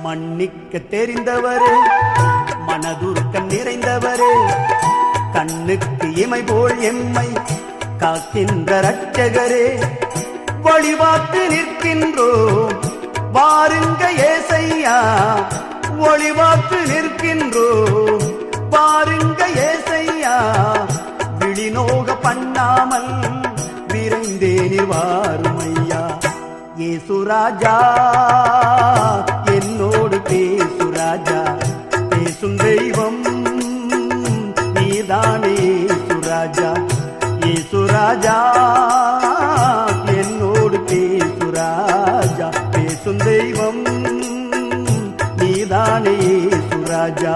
மன்னிக்க தெரிந்தவரே, மனதுருக்கம் நிறைந்தவரே, கண்ணுக்கு இமை போல் எம்மை காக்கின்ற ரட்சகரே, வழிபாட்டு நிற்கின்றோம் வாருங்க ஏசையா, ஒளிவாக்கு நிற்கின்றோம் பாருங்க ஏசையா, விழிநோக பண்ணாமல் விரைந்தே நிவாருமையா. ஏசுராஜா என்னோடு பேசுராஜா, பேசும் தெய்வம் நீதானே ஏசுராஜா. ஏசுராஜா என்னோடு பேசுராஜா, பேசும் தெய்வம் நீதானே ஏசுராஜா.